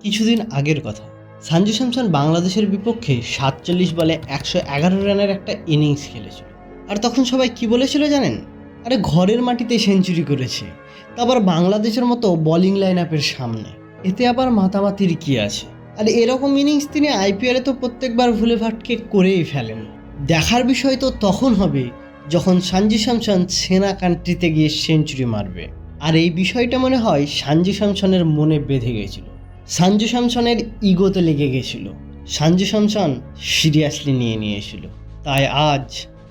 কিছুদিন আগের কথা। সঞ্জু স্যামসন বাংলাদেশের বিপক্ষে ৪৭ বলে ১১১ রানের একটা ইনিংস খেলেছিল। আর তখন সবাই কি বলেছিল জানেন? আরে ঘরের মাটিতে সেঞ্চুরি করেছে, তা আবার বাংলাদেশের মতো বোলিং লাইন আপের সামনে, এতে আবার মাতামাতির কি আছে? আর এরকম ইনিংস তিনি আইপিএলে তো প্রত্যেকবার ভুলে ভাটকে করেই ফেলেন। দেখার বিষয় তো তখন হবে যখন সঞ্জু স্যামসন সেনা কান্ট্রিতে গিয়ে সেঞ্চুরি মারবে। আর এই বিষয়টা মনে হয় সঞ্জু স্যামসনের মনে বেঁধে গেছিল। সঞ্জু স্যামসনের ইগোতে লেগে গেছিল। সঞ্জু স্যামসন সিরিয়াসলি নিয়েছিল। তাই আজ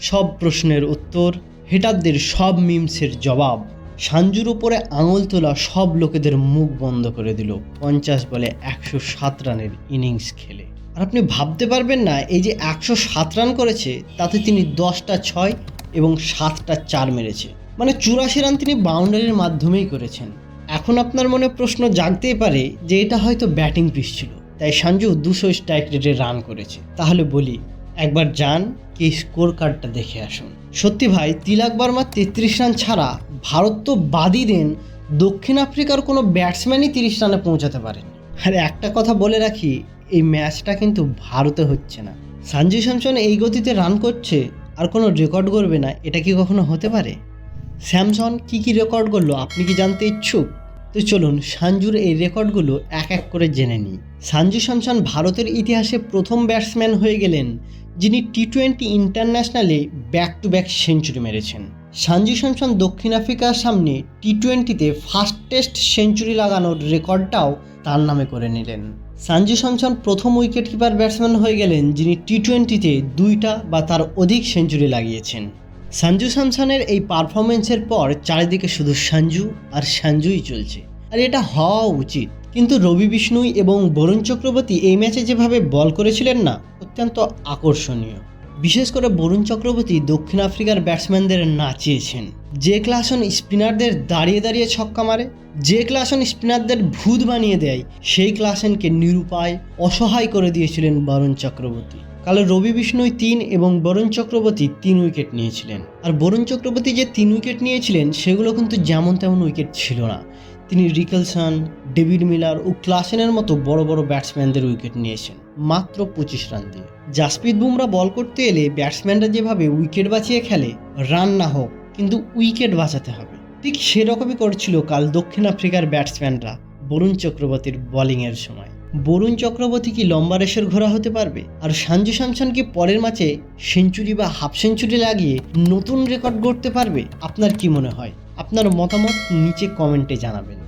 সব প্রশ্নের উত্তর, হেটারদের সব মিমসের জবাব, সঞ্জুর উপরে আঙুল তোলা সব লোকেদের মুখ বন্ধ করে দিল 50 বলে 107 রানের ইনিংস খেলে। আর আপনি ভাবতে পারবেন না, এই যে 107 রান করেছে তাতে তিনি 10টা 6 এবং 7টা 4 মেরেছে, মানে 84 রান তিনি বাউন্ডারির মাধ্যমেই করেছেন। এখন আপনার মনে প্রশ্ন জাগতেই পারে যে এটা হয়তো ব্যাটিং পিচ ছিল, তাই সঞ্জু 200 স্ট্রাইক রেটে রান করেছে। তাহলে বলি, একবার যান কি স্কোর কার্ডটা দেখে আসুন। সত্যি ভাই, তিলক বর্মা 33 রান ছাড়া ভারত তো বাদই দেন, দক্ষিণ আফ্রিকার কোনো ব্যাটসম্যানই 30 রানে পৌঁছাতে পারেন। আর একটা কথা বলে রাখি, এই ম্যাচটা কিন্তু ভারতে হচ্ছে না। সঞ্জু স্যামসন এই গতিতে রান করছে আর কোনো রেকর্ড করবে না, এটা কি কখনো হতে পারে? স্যামসন কি রেকর্ড করলো আপনি কি জানতে ইচ্ছুক? তো চলুন সঞ্জুর এই রেকর্ডগুলো এক এক করে জেনে নিই। সঞ্জু স্যামসন ভারতের ইতিহাসে প্রথম ব্যাটসম্যান হয়ে গেলেন যিনি টি-20 ইন্টারন্যাশনালে ব্যাক টু ব্যাক সেঞ্চুরি মেরেছেন। সঞ্জু স্যামসন দক্ষিণ আফ্রিকার সামনে টি-20তে ফাস্টেস্ট সেঞ্চুরি লাগানোর রেকর্ডটাও তার নামে করে নিলেন। সঞ্জু স্যামসন প্রথম উইকেট কিপার ব্যাটসম্যান হয়ে গেলেন যিনি টি-20তে 2টা বা তার অধিক সেঞ্চুরি লাগিয়েছেন। সঞ্জু স্যামসনের এই পারফরমেন্সের পর চারিদিকে শুধু সঞ্জু আর সঞ্জুই চলছে, আর এটা হওয়া উচিত। কিন্তু রবি বিষ্ণুই এবং বরুণ চক্রবর্তী এই ম্যাচে যেভাবে বল করেছিলেন না, অত্যন্ত আকর্ষণীয়। বিশেষ করে বরুণ চক্রবর্তী দক্ষিণ আফ্রিকার ব্যাটসম্যানদের নাচিয়েছেন। যে ক্লাসন স্পিনারদের দাঁড়িয়ে দাঁড়িয়ে ছক্কা মারে, যে ক্লাসন স্পিনারদের ভূত বানিয়ে দেয়, সেই ক্লাসনকে নিরুপায় অসহায় করে দিয়েছিলেন বরুণ চক্রবর্তী। কাল রবি বিষ্ণুই 3 এবং বরুণ চক্রবর্তী 3 উইকেট নিয়েছিলেন। আর বরুণ চক্রবর্তী যে 3 উইকেট নিয়েছিলেন সেগুলো কিন্তু যেমন তেমন উইকেট ছিল না। তিনি রিকেলসন, ডেভিড মিলার ও ক্লাসেনের মতো বড় বড় ব্যাটসম্যানদের উইকেট নিয়েছেন মাত্র 25 রান দিয়ে। জাসপ্রীত বুমরা বল করতে এলে ব্যাটসম্যানরা যেভাবে উইকেট বাঁচিয়ে খেলে, রান না হোক কিন্তু উইকেট বাঁচাতে হবে, ঠিক সেরকমই করছিল কাল দক্ষিণ আফ্রিকার ব্যাটসম্যানরা বরুণ চক্রবর্তীর বোলিংয়ের সময়। বরুণ চক্রবর্তী কি লম্বা রেসের ঘোড়া হতে পারবে? আর সঞ্জু স্যামসন কি পরের ম্যাচে সেঞ্চুরি বা হাফ সেঞ্চুরি লাগিয়ে নতুন রেকর্ড গড়তে পারবে? আপনার কি মনে হয়? আপনার মতামত নিচে কমেন্টে জানাবেন।